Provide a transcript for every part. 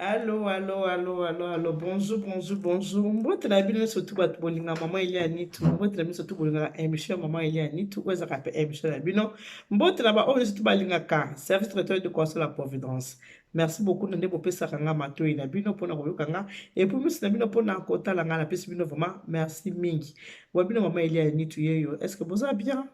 Allô, allô, allô, allô, allô, bonjour, bonjour, bonjour. Mbote na bino surtout bato bolinga mama ili anitu. Mbote na bino surtout bolinga émission mama ili anitu. Oza kape émission na bino. Mbote na ba oyo surtout balinga ka. Service traiteur de conseil la Providence. Merci beaucoup nende bopesa kanga matoi na bino pona koyoka nga. Et puis misi na bino pona kota la nga na pesi bino vraiment merci mingi. Wa bino mama ili anitu yeyo. Est-ce que boza bien?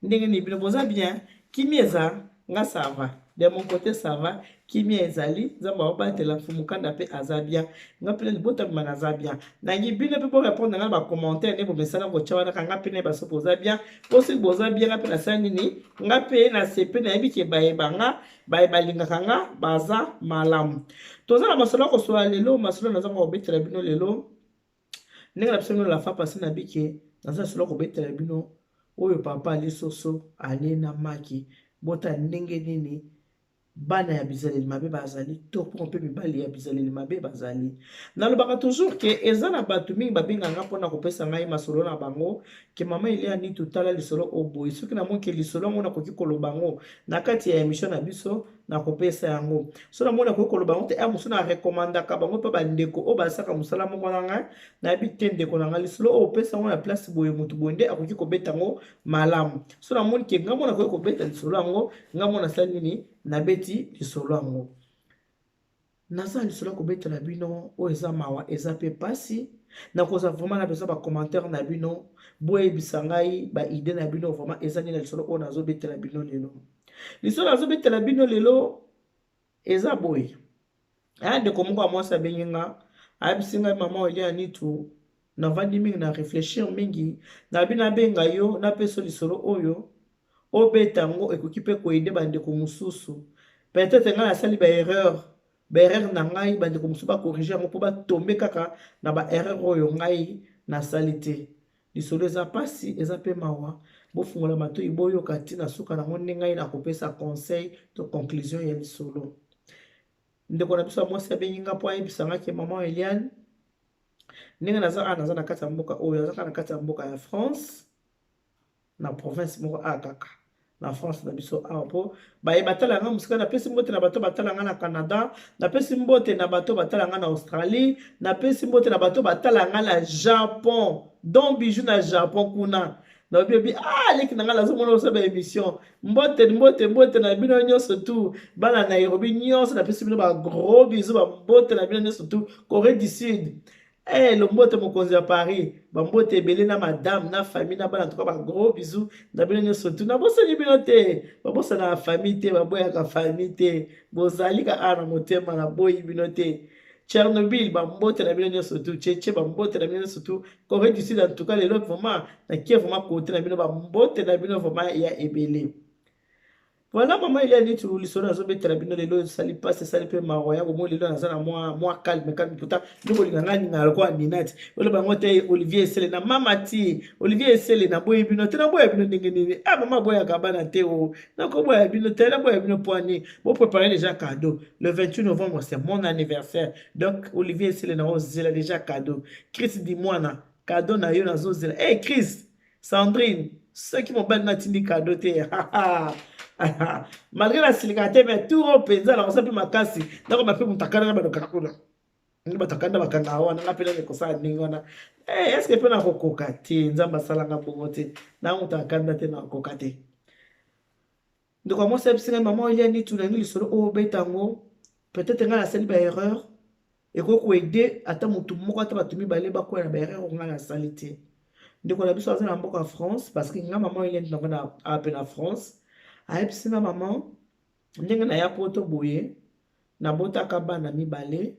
Ndenge ni bino boza bien? Kimi eza? Nga ça va. De mon côté ça va. Kimi ezali nzambe aobatela mfumukanda mpe aza bien nga mpene libota bima naza bien nangi bino mpe borépondre nga na bacommentaire nde bomesana kotya wana kanga mpene baso boza bien posi boza bien nga mpe nasala nini nga mpe nasepe nayebi ke bayeba nga balingaka nga baza malamu toza na masolo ya kosola lelo masolo nazanga kobetela bino lelo ndenge na biso bino lafa pasi na bike naza na solo ya kobetela bino oyo papa ali soso ale na maki bota ndenge nini bana ya bizaleli mabe bazali to mpo mpe mibali ya bizaleli mabe bazali nalobaka toujours ke eza na bato mingi babenganga mpona kopesa ngai masolo na bango ke mama elia ni totala lisolo oboye soki namoni ke lisolo yango nakoki koloba yango na kati ya émission na biso nakopesa yango so namoni nakoki koloba yango te mosu na rekomandaka bango mpe bandeko oyo basaka mosala moko na ngai nayebi te ndeko na ngai lisolo oyo opesa yango na place boye motu boye nde akoki kobeta yango malamu so namoni ke ngai mo nakoki kobeta lisolo yango ngai mo nasala nini nabeti lisolo yango naza lisolo ya kobetela bino oyo eza mawa eza mpe pasi nakozwa vraiment na besoin bacommentaire na bino boyebisa ngai baide na bino vraiment eza nini na lisolo oyo nazobetela bino lelo lisolo nazobetela bino lelo eza boye aya ndeko moko ya mwasi abengi nga ayebisi ngai mama olia nitu navandi mingi na réfléchir mingi nabi nabenga yo napesa lisolo oyo obeta yango ekoki mpe koyede bandeko mosusu peut-être ngai nasali baerreur na ngai bandeko mosusu bakorrige yango mpo batombe kaka na baerreur oyo ngai nasali te lisolo eza mpasi eza mpe mawa bofungola matoi boyoka ntina suka nango nde ngai nakopesa conseil to conclusion ya lisolo ndeko na biso ya mwasi abengi nga mpo ayebisa ngaki mama Eliane ndenge naza na kati ya mboka oyo azaka na kati ya mboka ya France na province moko kaka na France na biso awa mpo batala nga mosika napesi mbote na bato batala nga na Canada napesi mbote na bato batala nga na Australie napesi mbote na bato batala nga na Japon don bijou na Japon kuna naobi leki na nga nazomona osala émission mbote na bino nyonso tu bana Nairobi nyonso napesi bino bagros bisou bambote na bino nyonso tu Corée du Sud lombote mokonzi ya Paris bambote ebele na madame na famille na bana tuka bagros bisou na bino nyonso tu nabosani bino te babosana na famille te baboyaka famille te bozali ka na motema naboyi bino te Tchernobyl bambote na bino nyonso tu cheche bambote na bino nyonso tu Corée du Sud en tout cas lelo vraiment nakie vraiment kote na bino bambote na bino vraiment ya ebele voilà mama il y a dit tu lisolo azobetela bino lelo esali pasi esali mpe mawa ya bomo lelo naza na mwa calme puta ndokolinga ngai ninga alokwa ninati ole bango te Olivier Esele na mama ti Olivier Esele na boye bino te na boye bino ndenge nini mama boyaka bana te o nakoboya bino te na boya bino poani bo préparer déjà cadeau le 28 novembre c'est mon anniversaire donc Olivier Esele na ozela déjà cadeau Chris di mwana cadeau na yo nazozela Chris Sandrine ceux qui m'ont pas natindi cadeau te malgré la silicate mais tout penza la kosa pe makasi ndako mape mutakana na banokaka kuna ngi batakanda bakanga wana nga pena nekosala ndenge wana est-ce que pe na kokoka te nzamba salanga bongo te na mutakanda te na kokoka te ndoko mo sepsi ngai mama olia ni tuna ngi lisolo o betango peut-être nga na sali ba erreur et ko aider ata mutu moko ata batumi bale bakoya na ba erreur nga na sali te ndeko na biso azana mboka France parce que nga mama olia ni na ape na France ayebisi nga mama ndenge na ya poto boye nabotaka bana mibale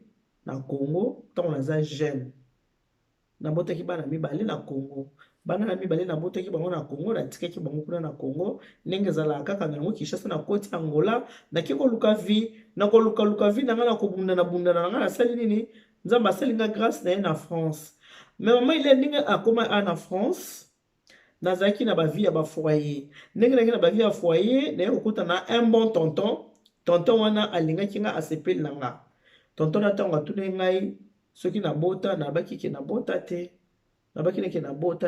na Congo ntango naza jeune nabotaki bana mibale na Congo bana na mibale nabotaki bango na Congo natikaki bango kuna na Congo ndenge ezalaka kaka na yango Kinshasa na koti Angola naki koluka vie nakoluka vie na nga na kobundana na nga nasali nini nzambe asali nga grâce na ye na France mais mama ile ndenge akoma na France nazaki na bavie ya bafoyer ndenge naki na bavie ya foyer naye kokuta na un bon tonton wana alingaki nga asepeli na nga tonton na ntango atuni ngai soki nabota nabaki ke nabota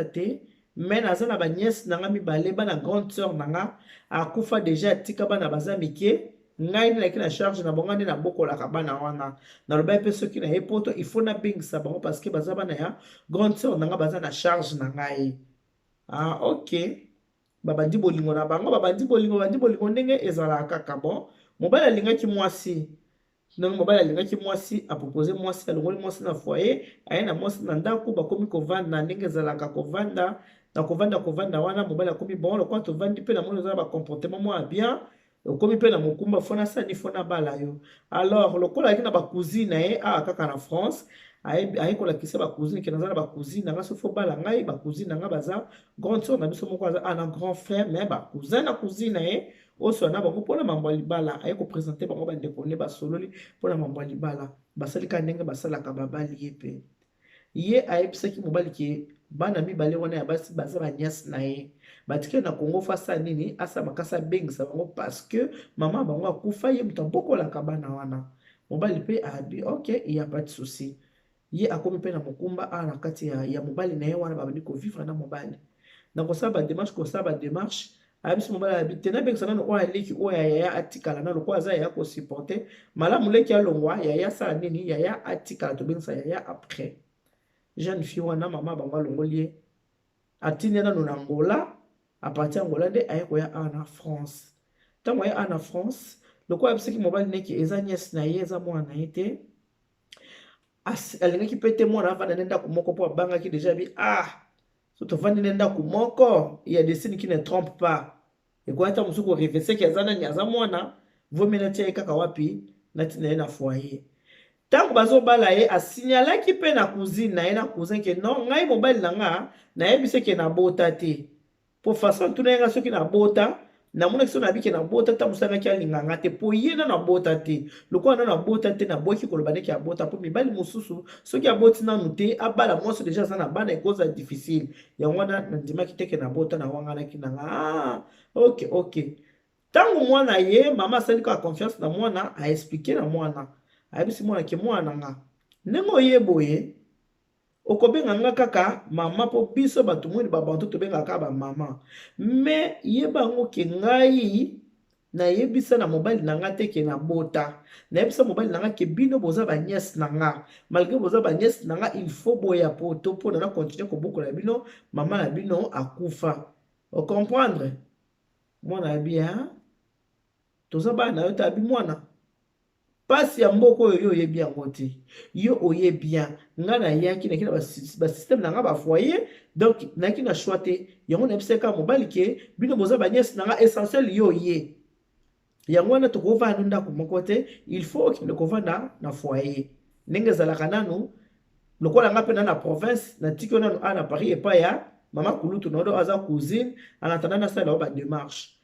te mais naza na baniese na nga mibale bana grande sœur na nga akufa déjà atika bana baza mike ngai nde naki na charge na bango nde nabokolaka bana wana naloba ye mpe soki na ye poto il faut nabengisa bango parce que baza bana ya grande sœur na nga baza na charge na ngai. Ah, ok. Babandi bolingo na bango babandi bolingo ndenge ezalaka kaka bon mobali alingaki mwasi donc mobali alingaki mwasi apropose mwasi alongoli mwasi na foyer aye na mwasi na ndako bakomi kovanda na ndenge ezalaka kovanda wana mobali akomi bon lokola tovandi mpe na moni eza na bacomportement mwa ya bien okomi mpe na mokumba fona sani fona bala yo alors lokola ayaki na bacousine na ye awa kaka na France aye kolakisa bacousine ke naza na bacousine nanga so fo bala ngai bacousine nanga baza grande sœur na biso moko aza ana grand frère mais bacousin na cousine na ye oso na bango mpona mambo ya libala aye kopresente bango bandeko ne basololi mpona mambo ya libala basalika ndenge basalaka babali ye mpe ye ayebisaki mobali ke bana mibale wana ya basi baza banyasi na ye batikeli na kongo fasa nini asa makasi abengisa bango parce que mama bango akufa ye moto abokolaka bana wana mobali mpe abi ok ya pas de souci ye akomi mpe na mokumba awa na kati ya mobali na ye wana babandi kovivre na mobali na kosala bademarshe ayebisi mobali abi te nabengisa nano oyo aleki oyo yaya atikala nano ko aza yaya kosuporte malamu leki alongwa yaya asala nini yaya atikala tobengisa yaya après jeune fille wana mama bango alongoli ye atindi nano na Angola apartir Angola nde aye koya awa na France ntango aye awa na France lokola ayebisaki mobali neki eza niese na ye eza mwana na ye te alingaki mpe te mwana avanda nde ndako moko mpo abangaki deja bi so tovandi nde ndako moko ya desine qui ne trompe pas ekoya ta mosuku koreveseki aza nani aza mwana vomi natia ye kaka wapi natina ye na foyer ntango bazobala ye asinyalaki mpe na cousine na ye na cousin ke non ngai mobali na nga nayebisi ke nabota te po façon tuna yenga soki nabota namonaki so nabiki nabota ta mosalaki alinganga te po ye na nabota te lokola na nabota te naboki koloba ndeki abota po mibali mosusu soki aboti nanu te abala mwasi deja aza na bana ekoza difficile yango wana nandimaki teke nabota na wanganaki nanga ok ntango mwana ye mama asali kaka confiance na mwana aexplike na mwana ayebisi mwana ke mwana nga ndenge oyeboye okobenga nga kaka mama po biso bato mwini babantu tobengaka bamama me yeba yango ke ngai nayebisa na mobali na nga te ke nabota nayebisa mobali na nga ke bino boza banyesi na nga malgré boza banyesi na nga il faut boya poto mpona na continue kobokola bino mama na bino akufa ocomprendre mwana ya bia toza bana na yo te abi mwana pasi ya mboka oyo yo oyebi yango te yo oyebi ya nga nayaki naki na basysteme na nga bafoyer donc nayaki na choix te yango nayebisaka mobali ke bino boza banyesi na nga essentiel yo ye yango wana tokovanda ndako moko te il faut okende kovanda na foyer ndenge ezalaka nanu lokola nga mpe na province natiki yo nanu na Paris epai ya mama kulutu na odo aza cousine anatanda nasala o bademarshe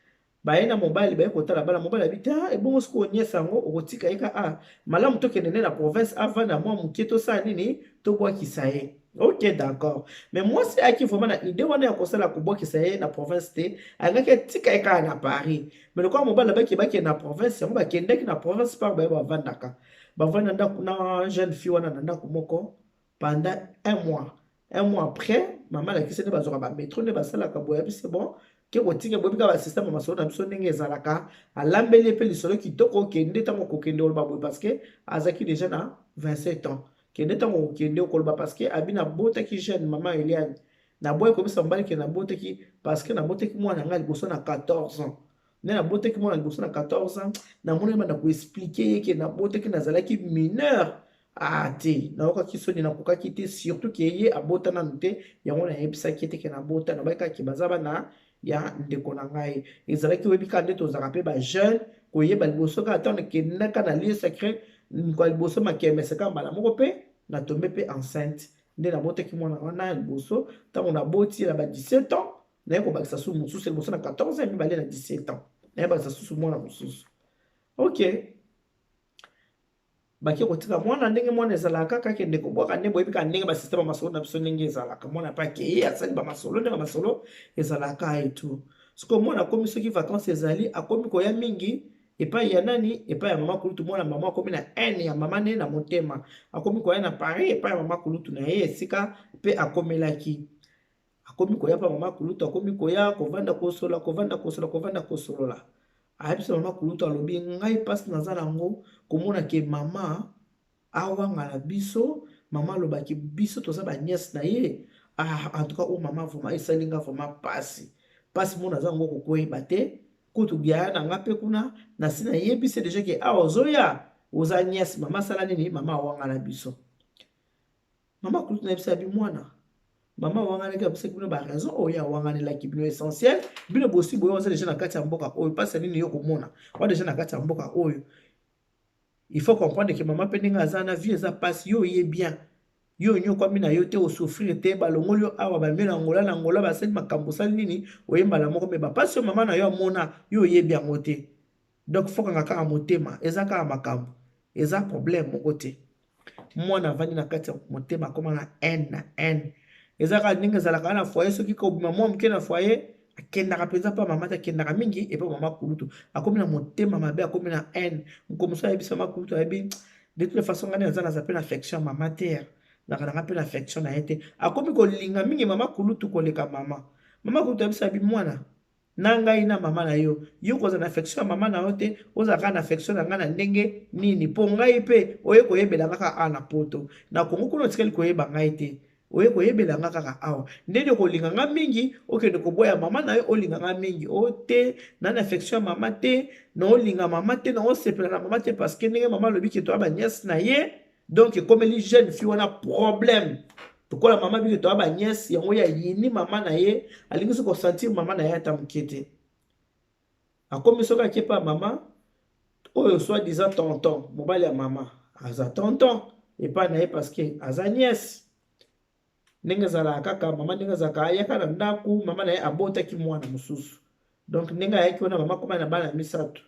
baye na mobali baye kotala bana mobali abi te ebongo soki onyesa yango okotika ye ka malamu tokende nde na province avanda mwa moke tosala nini tobwakisa ye ok d'accord mais mwasi ayaki vraiment na ide wana ya kosala kobwakisa ye na province te alingaki atika ye kaka na Paris mais lokola mobali abaki bakende na province yango bakendaki na province par baye bavandaka bavanda ndako na jeune fille wana na ndako moko pendant un mois après mama alakisi nde bazwaka bametro nde basalaka boye abi c'est bon ke kotika boyebi kaka basysteme ya masolo na biso ndenge ezalaka alambeli mpe lisolo kitoko okende ntango kokende oloba boye parce que azalaki déjà na 27 ans kende ntango kokende okoloba parce que abi nabotaki jeune mama Eliane naboyi kobisa mobali ke nabotaki parce que nabotaki mwana ngai liboso na 14 ans nde nabotaki mwana liboso na 14 ans namoni banda koexplike ye ke nabotaki nazalaki mineur te naokaki soni nakokaki te surtout ke ye abota nanu te yango nayebisaki ete ke nabota nabayekaki baza bana ya ndeko na ngai ezalaki oyebi kaka nde tozalaka mpe bajeune koyeba liboso kaka ntango nakendaka na lieu secret kwa liboso makemeseka mbala moko mpe natombe mpe enceinte nde nabotaki mwana wana liboso ntango naboti na ba 17 ans naye kobakisa susu mosusu liboso na 14 ans mibale na 17 ans naye bakisa susu mwana mosusu ok baki kotika mwana ndenge mwana ezalaka kaka ndeko bwaka nde boyebi kaka ndenge basysteme ya masolo na biso ndenge ezalaka mwana mpe akeye asali bamasolo ndenge masolo ezalaka etu siko mwana akomi soki vacances ezali akomi koya mingi epai ya nani epai ya mama kulutu mwana mama akomi na haine ya mama ne na motema akomi koya na Paris epai ya mama kulutu na ye esika mpe akomelaki akomi koya pa mama kulutu akomi koya kovanda kosolola ayebisa mama kulutu alobi ngai mpasi naza nango komona ke mama awangala biso mama alobaki biso toza baniese na ye. En tout cas oyo mama vraimen esali nga vraimen pasi mona aza yango kokoyeba te kutu biaya na nga mpe kuna nasi nayebisi deja ke awa ozoya oza niese mama asala nini mama awangala biso. Mama kulutu nayebisa bi mwana mama wanganaki abisaki bino baraison oyo awanganelaki bino essentiel bino bosi boyo oza deja na kati ya mboka oyo mpasi nini yo komona oza deja na kati ya mboka oyo. Il faut comprendre que maman pe ndenge aza na vie eza pasi yo ye bien yo nyokwami na yo te osouffrir te balongoli yo awa bamie na ngola basali makambo osali nini oyembala moko me bapasi yo mama na yo amona yo ye bien yango te. Donc fokanga kaka motema eza kaka makambo eza problème moko te. Mwana avandi na kati ya motema akoma na haine eza kaka ndenge ezalaka na foyer soki kobima mwa moke na foyer akendaka mpenza mpa mama te akendaka mingi epe mama kulutu akomi na motema mabe akomi na haine mokomoso ayebisa mama kulutu ayebi de toute façon ngani aza naza mpe na affection mama te nakananga mpe na affection na ye te akomi kolinga mingi mama kulutu koleka mama kulutu ayebisa bi mwana na ngai na mama na yo kozala na affection ya mama na yo te ozalaka na affection na ngai na ndenge nini mpo ngai mpe oye koyebela nga kaka na poto na kongo kuna otikali koyeba ngai te oye koyebela nga kaka awa ndenge kolinga nga mingi okende koboya mama na yo olinga nga mingi o te na affection ya mama te na olinga mama te na osepela na mama te parce que ndenge mama alobi ke toya baniese na ye donc ekomeli jeune fille wana problème tokola mama bike toya baniese yango ya yini mama na ye alingi so kosentir mama na ye ata moke te akomi soki akepa mama oyo soit disant tonton mobali ya mama aza tonton epai na ye parce que aza niese ndenge ezalaka kaka mama ndenge ezalaka ayaka na ndako mama na ye abotaki mwana mosusu donc ndenge ayaki wana mama koma na bana misato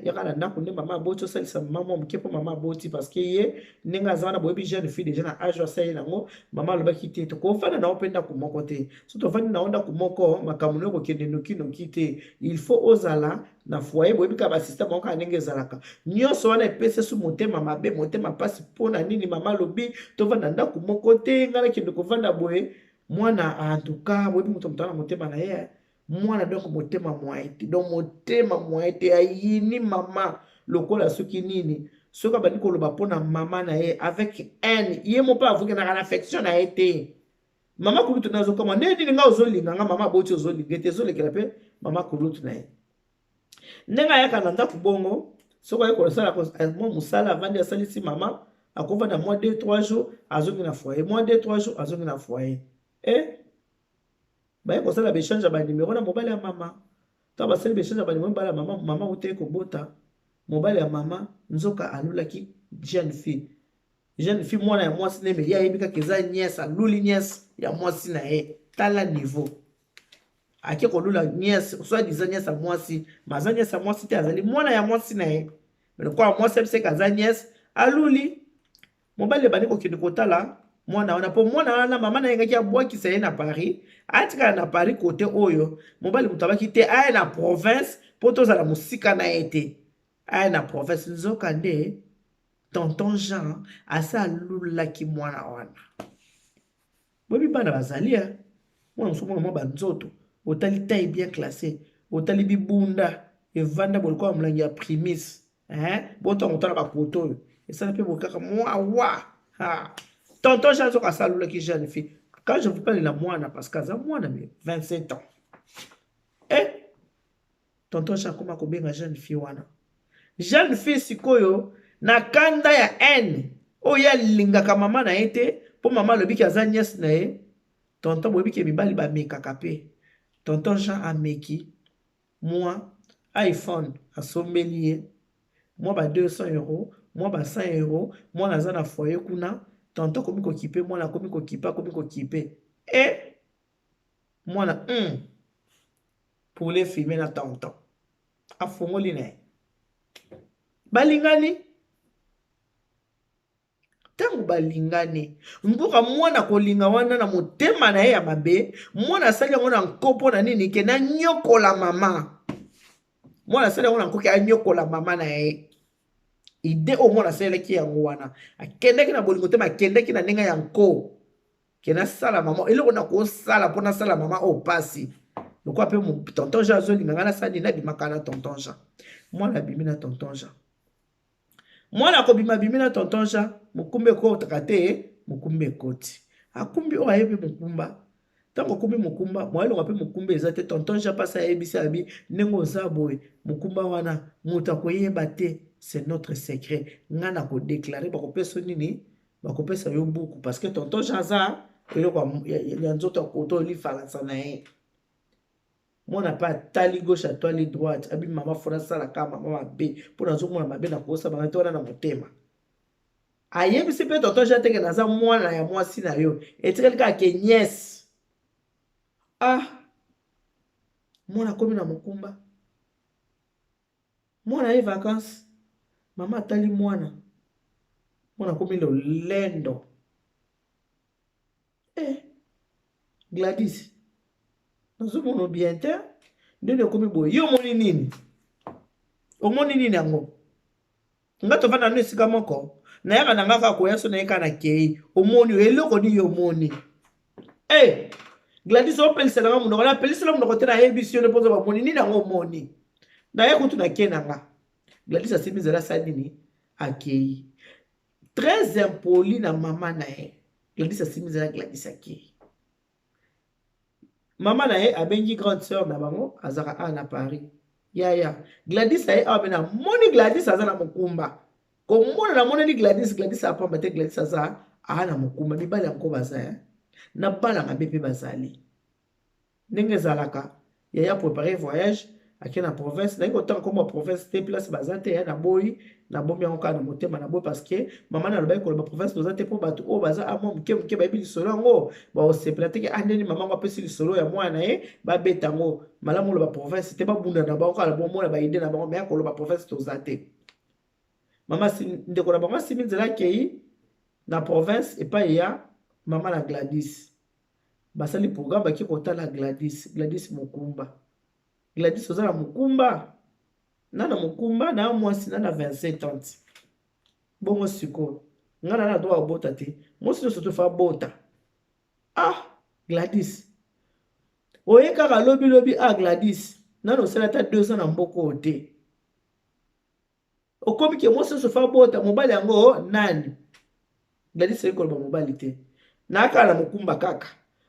yaka na ndako nde mama aboti osalisa mama mwa moke mpo mama aboti parce que ye ndenge aza wana boyebi jeune fille déjà na age asali nango mama alobaki te tokofanda na yo mpe ndako moko te so tofandi na yo ndako moko makambo no kokende noki te il faut ozala na foyer boyebi kaka basysteme moko kaka ndenge ezalaka nyonso wana epesi su motema mabe motema mpasi mpona nini mama alobi tovanda ndako moko te ngai nakende kovanda boye mwana en tout cas boyebi moto wana motema na ye mwana donc motema mwaye te donc motema mwaye te ayini mama lokola soki nini soki abandi koloba mpona mama na ye avec haine ye mo mpe avukenaka na affection na ye te mama kulutu na azokoma nde nini nga ozolinga nga mama aboti ozolinga te ezolekela mpe mama kulutu na ye ndenge ayaka na ndako bongo soki aye kosala mwa mosala avandi asalisi mama akovanda mwa 2-3 jours azongi na foyer mwa 2-3 jours azongi na foyer baye kosala bechange ya banimero na mobali ya mama to basali bechange ya banimero mobali ya mama mama uteye kobota mobali ya mama nzoka alulaki jeune fille mwana ya mwasi neme ye ayebi kaka eza niese aluli niese ya mwasi na ye tala niveau ake kolula niese soit diza niese ya mwasi maza niese ya mwasi te azali mwana ya mwasi na ye lokola mwasi abiseka aza niese aluli mobali ebandi kokende kotala mwana wana po mwana wana mama na yengaki abwakisa ye na Paris atikala na Paris kote oyo mobali moto abaki te aye na province po tozala mosika na ye te aye na province nzoka nde tonton Jean asa alulaki mwana wana boyebi bana bazali mwana mosusu mwana mwa banzoto otali taille bien classé otali bibunda evanda bolikola molangi ya primis botongo otala bakoto oyo esala mpe bokaka mwa tonton Jean soka asalulaki jeune fille quand je vous parle de la mwana parce que aza mwana mais 27 ans tonton Jean akoma kobenga jeune fille wana jeune fille sikoyo na kanda ya haine oyo alingaka mama na ye te mpo mama alobiki aza niese na ye tonton boyebiki mibali bamekaka mpe tonton Jean ameki mwa iPhone asombeli ye mwa ba 200 euros mwa ba 100 euros mwana aza na foyer kuna tonton komi kokipe mwana komi kokipe mwana pour les filmer na tonton afongoli na ye balingani ntango balingani mboka mwana kolinga wana na motema na ye ya mabe mwana asali yango na nkopo na nini ke na nyokola mama mwana asali yango na nkoki anyokola mama na ye ide o mwana asalaki yango wana akendaki na bolingo te akendaki na ndenge ya nko ke nasala mama eloko na kosala mpo nasala mama oyo pasi Pourquoi pe mon tonton Jean zolinga ngana sani na bimaka na tonton Jean. Moi na bimi na tonton Jean. Moi na ko bima bimi na tonton Jean, mukumbe ko takate, mukumbe koti. Akumbi o ayebi mukumba. Tango kumbi mukumba, moi lo pe mukumbe ezate tonton Jean passa ebisi abi nengo zaboy, mukumba wana muta ko yeba te, c'est notre secret. Ngana ko déclarer ba ko peso nini, ba ko pesa yo buku parce que tonton Jean za elo kwa ya nzoto ko to li falansa na ye. Moi n'a pas tali gauche à toi les droite abi mama fona sala ka mama be pour nazo mona mabe na kosa ba to na motema ayebi se pe tonton Jean teke naza mwana ya mwasi na yo etikeli ka ke nièce mwana komi na mukumba mwana ye vacances mama tali mwana komi lo lendo Gladys nazo mono bien te ndene komi boye yo moni nini omoni nini yango nga to vana no esika moko na yaka na nga ka koya so na yeka na kei omoni eloko ni yo moni Gladys o pelisa na munoko na pelisa na munoko te na ebisi yo pozo ba moni nini yango omoni na ye kutu na kei na nga Gladys asimi zela sa nini akei très impoli na mama na ye Gladys asimi zela Gladys akei Maman na ye abengi grande sœur na bango azaka na Paris. Ya. Gladys aye abena moni Gladys azana mukumba. Ko mona na mona ni Gladys apamba te Gladys aza na mukumba mibali yango baza ya. Na bala ngabepe bazali. Ndenge zalaka ya préparer voyage aki na province na ko tant comme province te place bazate ya na boyi na bombi yango ka na motema na boyi parce que maman na lobai ko ba province dozate po batu o baza amo mke ba bi solo ngo ba o se plate ke andeni maman ko pesi solo ya mwana ye ba betango malamu lo ba province te ba bunda na ba ko la bon mona ba ide na ba me ko lo ba province dozate maman ndeko na bango simi nzela kei na province et pas ya maman la Gladys basali programme ba ki kotala Gladys mukumba Gladys ozala mukumba nana mukumba na mwasi nana 27 ans bongo siko ngana na doa bota te mwasi no soto fa bota Gladys oye kaka lobi Gladys nana osala ta 2 ans na mboko te okomi ke mwasi so fa bota mobali yango nani Gladys eko ba mobali te na kala mukumba kaka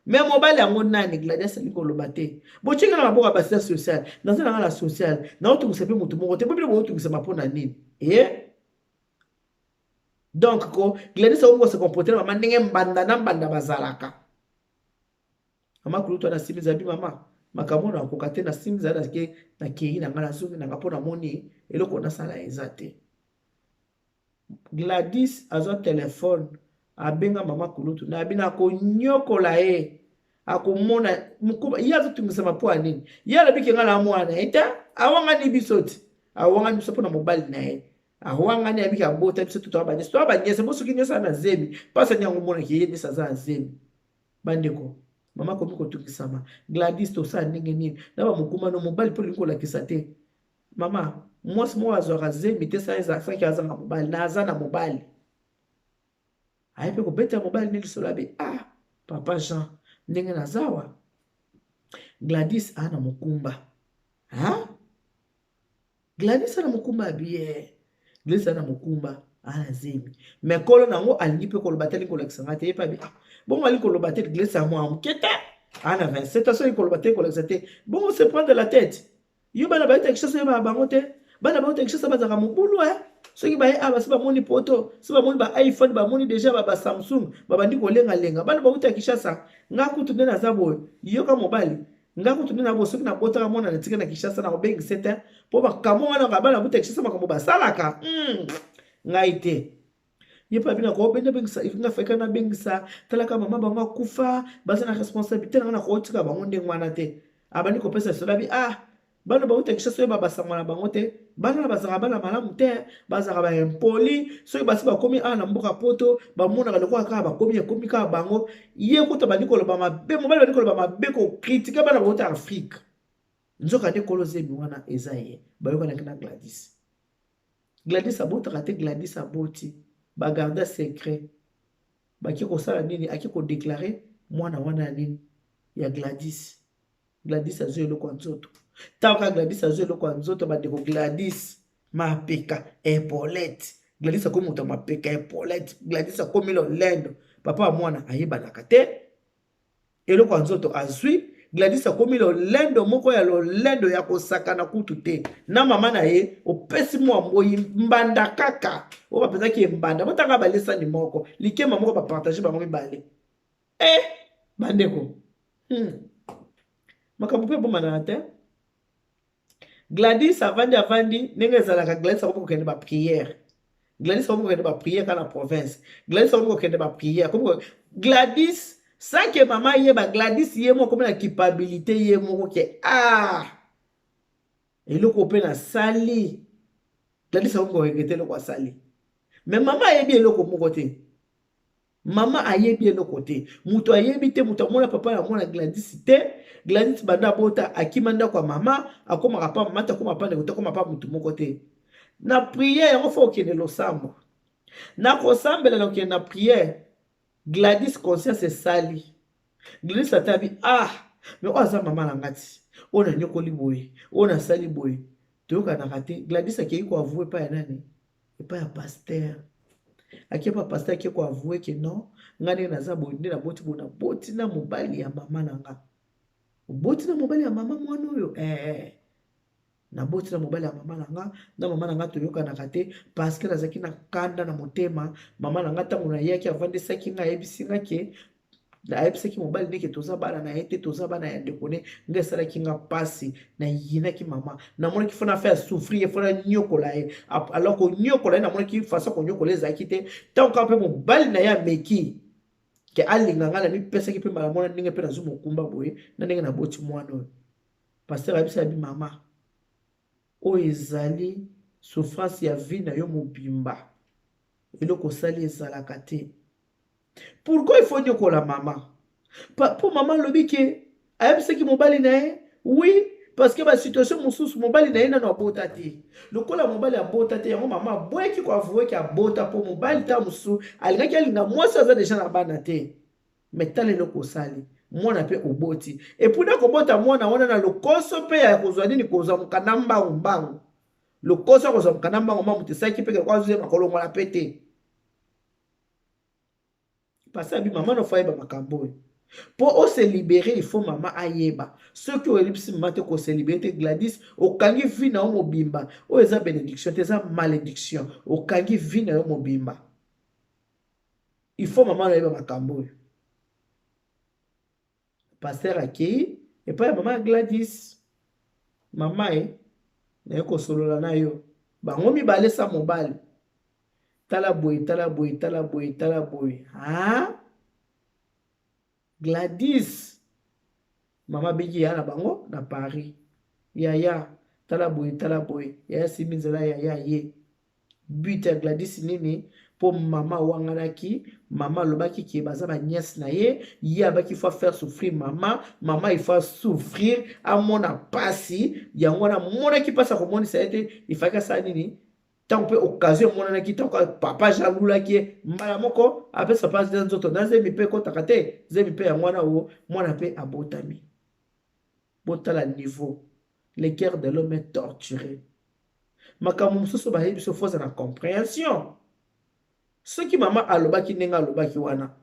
mais mobali yango nani Gladys aliko loba te bochinga na maboka basa social naza na la social na otu kusepe mutu moko te bobile bo otu kusema pona nini donc ko Gladys ongo se comporter mama ndenge mbanda bazalaka mama kuluto na simiza bi mama makambo na kokate na simiza na ke na kei na ngala suki na ngapona moni eloko na sala ezate Gladys azo téléphone abenga mama kulutu na bina ko nyokola akomona mukuba yazo tumisema po anini yala biki ngala mwana eta awanga ni bisoti awanga ni sopo na mobile na awanga ni abiki abota bisoti to abanye so abanye se bosuki nyesa na zemi pasa nyango mona ki yeni sa za zemi bandeko mama ko miko tukisama Gladys to sa ndenge nini na ba mukuma no mobile po linko la kisate mama mwasi mo azora zemi te sa za ki azanga mobile na azana mobile aipe ko beta mobile ni lisolo be papa Jean ndenge na zawa Gladys ana mukumba Gladys ana mukumba biye Gladys ana mukumba ana zemi mais kolo nango alingi pe kolo bateli kolo kisanga te pa bi bon ali kolo bateli Gladys amo amketa ana 27 ans kolo bateli kolo kisate bon se prendre la tête yo bana ba quelque chose ba bangote bana ba quelque chose ba zaka mubulu soki baye basi bamoni poto si bamoni ba iPhone bamoni déjà ba Samsung babandi kolenga bana bauta Kishasa nga kutu nde naza boye yoka mobali nga kutu nde na bo soki na botaka mona na tika na Kishasa na kobengi sete po makambo wana bana buta Kishasa makambo basalaka ngai te yepa bina ko bende bengisa ifinga feka na bengisa talaka mama bango kufa baza na responsabilité na ko tika bango nde ngwana te abandi ko pesa solabi bana bauta Kishasa ba basangwana bango te bana bazaka bana malamu te bazaka ba impoli soki basi bakomi na mboka poto bamona ka lokwa ka bakomi ka bango ye kuta bandi koloba mabe mobali bandi koloba mabe ko critiquer bana bauta Afrique nzoka nde kolo zebi wana eza ye bayoka na Gladys abota te Gladys aboti ba garder secret baki ko sala nini aki ko déclarer mwana wana nini ya Gladys Gladys azwi eloko nzoto. Taka Gladys azwi eloko nzoto bandeko Gladys mapeka epolete. Gladys akomi moto mapeka epolete. Gladys akomi lolendo. Papa mwana ayebanaka te. Eloko nzoto azwi. Gladys akomi lolendo moko ya lolendo ya kosakana kutu te. Na mama na ye opesi mwa mboyi mbanda kaka. O bapezaki mbanda. Botanga balesani moko. Likema moko bapartage bango mibale. Bandeko. Makambo pe bomana te. Gladys avandi ndenge ezalaka Gladys akomi kokende ba prière. Gladys akomi kokende ba prière kana province. Gladys akomi kokende ba prière. Gladys sans que maman yeba Gladys ye moko na culpabilité ye moko ke eloko pe na sali. Gladys akomi kokende eloko sali. Mais maman yebi eloko moko te. Maman ayebi eloko te. Muto ayebi te, muto amona papa ya mona Gladys te. Gladys banda bota akimanda kwa mama, akoma papa mama ta koma pande kota koma papa mutu moko te. Na prière yango fo okende losambo. Na kosambela na okende na prière. Gladys conscience esali. Gladys atabi mais oza mama na ngati. Ona nyokoli boye, ona sali boye. Toyoka na kate. Gladys akei ko avouer pa ya nani? Pa ya pasteur. Akepa pasteur ake ko avouer que non, ngane naza bonde na boti bona boti na mobali ya mama nanga. Boti na mobali ya mama mwana oyo na boti na mobali ya mama nanga, na mama nanga toyoka na kate parce que nazaki na kanda na motema, mama nanga tango na yaki avandesaki nga yebisinga ke na ayebisaki mobali ndeke toza bana na ete toza bana ya ndekone nga esalaki nga pasi na yinaki mama namonaki fona faire souffrir fona nyokola ye alors ko nyokola ye namonaki façon ko nyokola ezalaki te tango ka mpe mobali na ye ameki ke alinga nga na mipesaki mpe mbala mwana ndenge mpe nazwi mokumba boye na ndenge na boti mwana oyo paster ayebisa yabi mama oyo ezali souffrance ya vie na yo mobimba eloko osali ezalaka te. Pourquoi il faut dire que la maman? Pour maman lobi ke ayebisa ki mobali na ye? Oui, parce que la situation mosusu mobali na ye na bota te. Lokola mobali abota te yango mama boyeki ko avouer ki abota po mobali ta musu alingaki alinga mwasi aza déjà na bana te. Mais tala eloko osali mwana pe oboti. Et pour na kobota mwana wana na lokoso pe ya kozwa nini kozwa mukanda mbangu. Lokoso kozwa mukanda mbangu mamu te saki pe kwa zuye makolo mwana pe te. Parce que maman ne fait pas makambo. Pour se libérer, il faut maman ayeba. Ceux qui ont ellipsi maman te se libérer Gladys, au kangi vina o mobimba. O eza bénédiction, eza malédiction. Au kangi vina o mobimba. Il faut maman ayeba makambo. Pasteur Akei, et pas maman Gladys. Maman na ko solola na yo. Ba ngomi balé sa mobile. Tala boy, tala boy, tala boy, tala boy. Gladys. Mama bigi ya na bango na Paris. Yaya, tala boy. Yaya siminzela yaya ye. But ya Gladys nini po mama wanganaki, mama lobaki ki baza ba nièce na ye, ya baki faut faire souffrir mama, mama il faut souffrir à mon pasi, ya ngona mona ki pasa ko moni sa ete, il faka sa nini? Tant peu occasion mona ki tant papa jalula ki mbala moko ape sa passe dans autres dans zemi pe ko takate zemi pe ya mwana o mwana pe abotami botala niveau le cœur de l'homme est torturé makamu mususu ba yebi so foza na compréhension ce qui maman alobaki nenga alobaki wana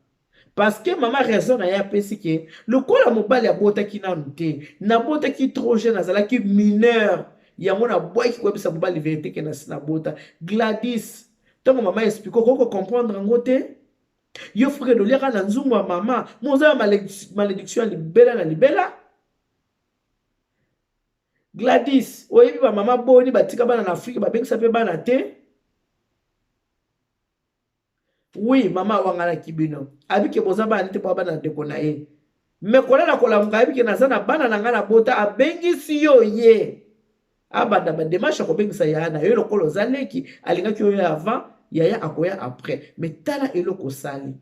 parce que maman raison na ya pesi ke le kola mobali abotaki na nte na botaki trop jeune azalaki mineur. Yango na boy ki kwebisa mobali vérité ke na sina bota Gladys tango mama explique ko comprendre ngote yo frère de lira na nzungu wa mama moza malédiction libela na libela Gladys oyebi ba mama boni batika bana na Afrique ba bengisa pe bana te. Oui mama wangana kibino abike boza bana te po bana ndeko na ye me kolela kolamuka abike na zana bana na ngana bota abengisi yo ye abanda ba démarche ko bengisa ya na yo lokolo zaleki alingaki yo avant yaya akoya après mais tala eloko sali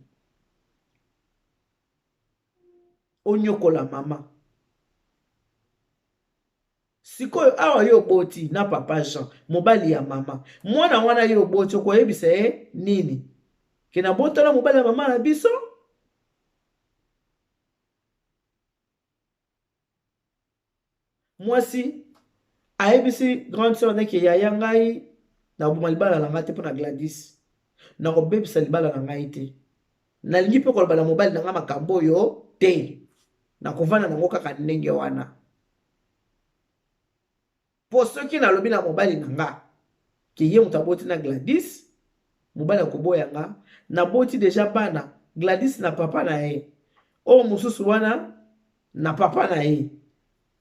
onyokola mama sikoyo awa yo boti na papa Jean mobali ya mama mwana wana yo boti ko yebisa nini kena botala mobali ya mama na biso mwasi ayebisi grande sœur neke yaya ngai nakoboma libala na ngai te mpo na Gladys nakobebisa libala na ngai te nalingi mpe koloba na mobali na ngai makambo oyo te nakovanda nango kaka ndenge wana mpo soki nalobi na mobali na nga ke ye moto aboti na Gladys mobali akoboya nga naboti deja bana Gladys na papa na ye oyo mosusu wana na papa na ye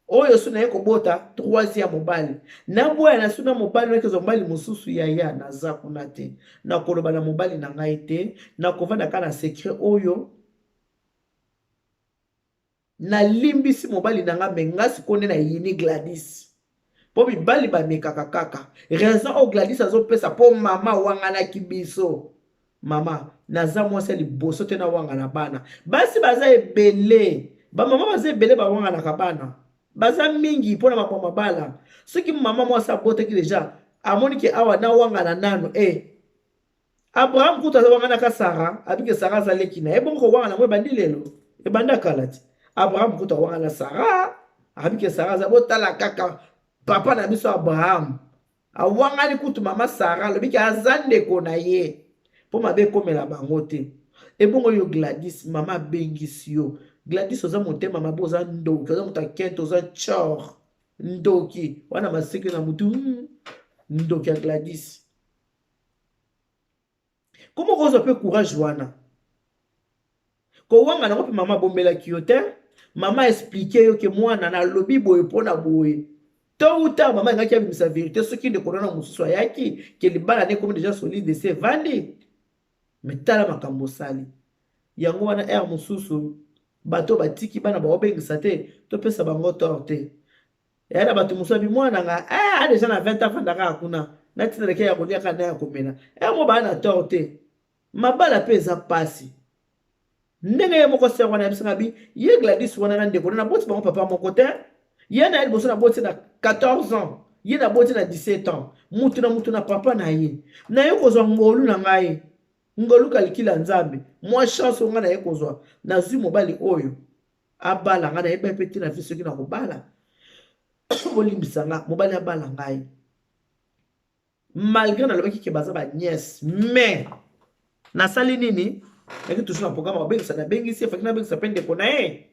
oyo so na ye kobota troisième mobali naboya na so na mobali nakezwa mobali mosusu yaya naza kuna te nakoloba na mobali na ngai te nakovanda kaka na secret oyo nalimbisi mobali na nga me nga sikoyo nde nayini Gladys mpo mibali bamekaka kaka raison oyo Gladys azopesa mpo mama awanganaki biso mama naza mwasi ya liboso te nawangana bana basi baza ebele bamama baza ebele bawanganaka bana baza mingi mpona makambo mabala soki mama mwasi abotaki deja amoniki awa nawangana nano abraham kutu awanganaka sara abike sara azaleki na ye bongo kowangana ngo ebandi lelo ebanda kala ti abraham kutu awangana sara abike sara aza botala kaka papa na biso abraham awangani kutu mama sara alobiki aza ndeko na ye mpo mabe ekomela bango te ebongo yo Gladys mama abengisi yo Gladys oza motema mabe oza ndoki oza moto akente oza chor ndoki wana maseke na mutu ndoki ya Gladys komo kozwa mpe courage wana kowanga nango mpe mama abombelaki yo te mama explike yo ke mwana nalobi boye mpo na boye tôt ou tard mama engaki abimisa vérité soki ndeko na mosusu ayaki ke libala ne komi deja solide se evandi me tala makambo osali yango wana ere mosusu bato batiki bana baobengisa te topesa bango tort te eya na bato mosusu abi mwana nga adeja na 20 afandaka kuna natinaleke ya koliaka na ya komela mo baa na tort te mabala mpe eza pasi ndenge ye moko ser wana yebisanga bi ye Gladys wana na ndeko na boti bango papa moko te ye na ye liboso na boti na 14 ans ye na boti na 17 ans mutu na papa na ye na ye kozwa ngolu na ngai ngolu kalikila nzambe mwa chance onga na ye kozwa nazwi mobali oyo abala nga na yeba mpe te na vi soki na kobala bolimbisa nga mobali abala ngai malgré nalobaki ke baza baniese mais nasali nini yaki toujours na programme babengisa nabengisi efaki nabengisa mpe ndeko na ye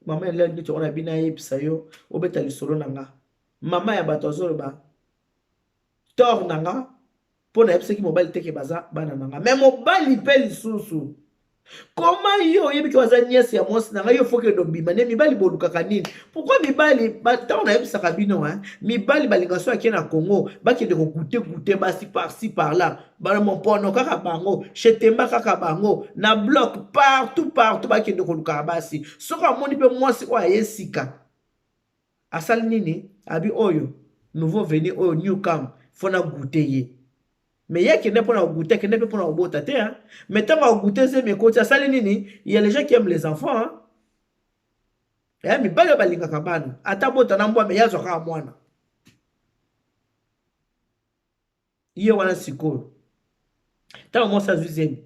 mama eleli neti yango na bino ayebisa yo obeta lisolo na nga mama ya bato azoloba tort na nga mpo nayebisaki mobali teke baza bana na nga me mobali mpe lisusu koma yo oyebiki waza niese ya mwasi na ngai yo fokende obima nde mibali bolukaka nini pourkui mibali ntango nayebisaka bino mibali balinga so akie na Congo bakende kokute basi parci parla mopono kaka bango chetemba kaka bango na bloc partout bakende kolukaka basi soki amoni mpe mwasi oyo aye sika asali nini abi oyo nouveau venu oyo new cam fona gute ye mais ye kende mpona kogute kende mpe mpona kobota te mais ntango akogute ze mekoti asali nini ya les gens qui aiment les enfants mibali oyo balingaka bana ata bota na mbwa me ye azwa kaka mwana ye wana sikoyo ntango mwasi azwi zemi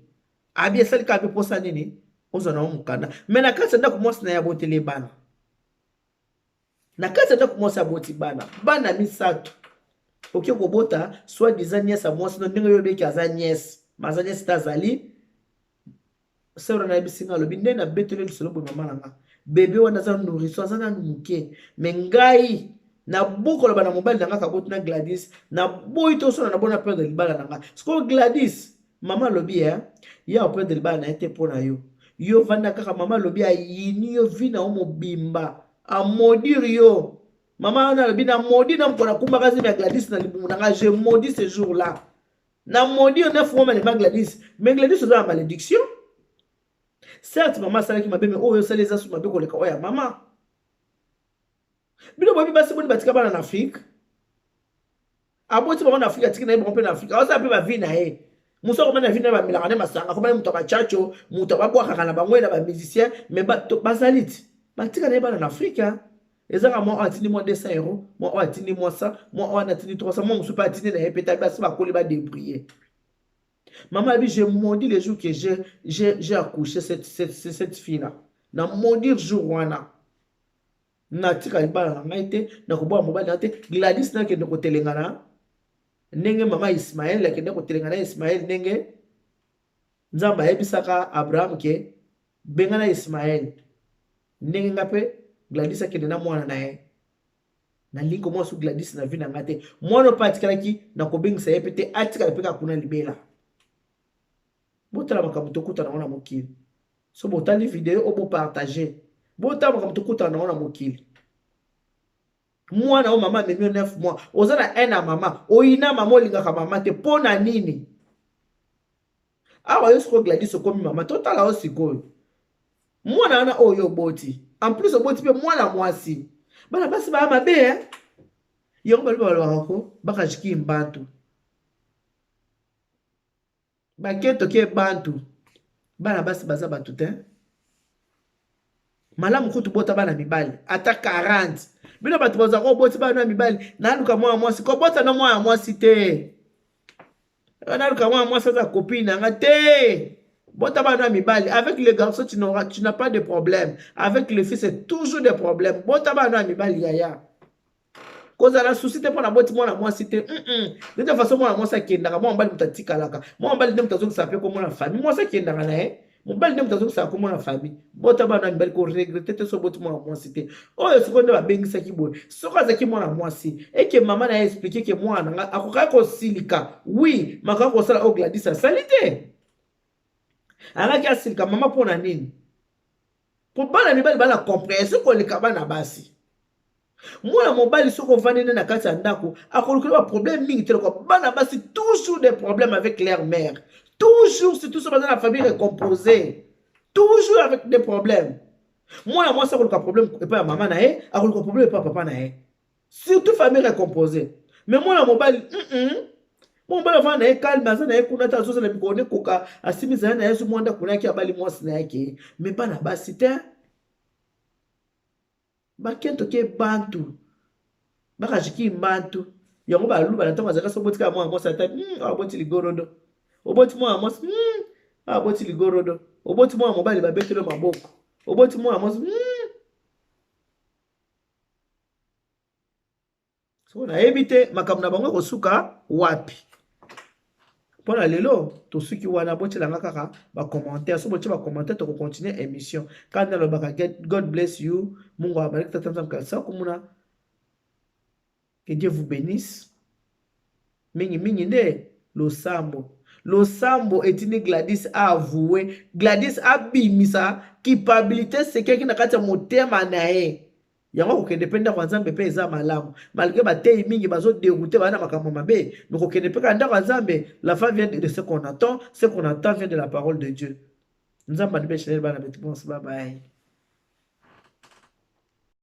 abi esali kaka mpe mposa nini ozwa nango mokanda me na kati ya ndako mwasi na ye aboteli bana na kati ya ndako mwasi aboti bana misato oke kobota soit disant nièce à mwasi no ndenge oyobeki aza nièce maza nièce te azali sœur na yebisi nga alobi nde nabeteli lisolo boye mama na nga bebe wana aza nourrisson aza nanu moke me ngai nabokoloba na mobali na nga kaboti na Gladys naboyi tosona na bona perdre libala na nga sikoyo Gladys mama alobi ye aperdre libala na ye te mpo na yo vanda kaka mama alobi ayini yo vi na yo mobimba amodire yo mama wana alobi na modi na mpona kumbaka zemi ya Gladys na libumu na nga je maudis ce jour là na modi yo 9 mois malema Gladys mais Gladys oza na malédiction certes mama asalaki mabe me oyo osali eza su mabe koleka oyo ya mama bino boyebi basi boni batika bana na Afrique aboti bango na Afrique atiki na ye bango mpe na Afrique aosala mpe bavi na ye mosu akomana na vi na ye bamelaka nde masanga komana moto abachacho moto ababwakaka na bango ye na bamusicien mais bazali ti batika na ye bana na Afrique ezaka mwa oyo atindi mwa 200 euros mwa oyo atindi mwa 100 mwa oyo atindi 300 mwa mosu mpe atindi na ye mpe tabi basi bakoli badébrouiller maman a dit j'ai maudit le jour que j'ai accouché cette fille là na maudit jour wana natika libala na ngai te nakoboya mobali na te. Gladys nakende kotelenga na ndenge mama Ismaël akende kotelenga na Ismaël ndenge nzambe ayebisaka Abraham ke benga na Ismaël ndenge nga mpe Gladys akende na mwana na ye. Nalingi komona su Gladys na vi na nga te mwana mpe atikalaki nakobengisa ye mpe te atikala mpe kaka kuna libela. Botala makambo tokutana nango na mokili. So botali video o bopartage. Botala makambo tokutana nango na mokili. Mwana o mama amemi 9 mois. Oza na un na mama. Oyina mama olingaka mama te mpo na nini? Awa yo sikoyo Gladys okomi mama. Totala o sikoyo. Mwana wana oyo oboti. En plus oboti mpe mwana mwasi. Bana basi baya mabe yango bali balobaka ko bakashiki mbantu. Baketo ke bantu. Bana basi baza bato te. Malamu kutu bota bana mibali. Ata 40. Bino bato baza ko boti bana mibali. Naluka mwana mwasi. Ko bota na mwana mwasi te. Naluka mwana mwasi za copine nga te. Bota bana mibali. Avec les garçons tu n'as pas de problème. Avec les filles c'est toujours des problèmes. Bota bana mibali yaya. Koza la souci te pona boti mwana mwasi te. De toute façon mwana mwasi akendaka mwana mbali mutatikalaka. Mwana mbali ndem tazo kusape ko mwana famille. Mwasi akendaka na ye. Mobali ndem tazo kusape ko mwana famille. Bota bana mibali ko regretter te so boti mwana mwasi te. Oyo sekonde ba bengisa ki boy. Soka za ki mwana mwasi. Eke mama na expliquer ke mwana nga akoka ko silika. Oui, makaka ko sala o Gladys salite. Alaki asilika mama pona nini? Po bana mibali bana compréhension ko leka bana basi. Mwana mobali soko vanene na kati ya ndako akolukela ba problème mingi te ko bana basi toujours des problèmes avec leur mère. Toujours c'est tout ça dans la famille recomposée. Toujours avec des problèmes. Mwana mwasi akoluka problème et pas maman na ye, akoluka problème et pas papa na ye. Surtout famille recomposée. Mais mwana mobali mon mobali va na ye calme aza na ye kuna ta zoza na mikone koka asimiza na yesu mwanda kuna ki abali mwasi na yake. Mais bana basi te bakento ke bantu bakashiki mbantu yango balu banatanga zaka so botika mwa mwasi ata aboti ligorodo oboti mwa mwasi aboti ligorodo oboti mwa mobali babetelo maboko oboti mwa mwasi so na ebite makambo na bango kosuka wapi pona lelo tosuki wana botelanga kaka ba commentaire so botia ba commentaire to continuer émission quand na lobaka God bless you mungu abariki tatanza mkalisa kumuna que Dieu vous bénisse mingi mingi nde losambo etini Gladys a avoué Gladys a bimisa culpabilité c'est quelqu'un na kati ya motema na ye yango kokende penda kwa Nzambe pe eza malamu malgré batei mingi bazo dérouter bana makambo mabe mais kokende pe kanda kwa Nzambe la fin vient de ce qu'on attend vient de la parole de Dieu. Nzambe alibeshe bana betu bye bye.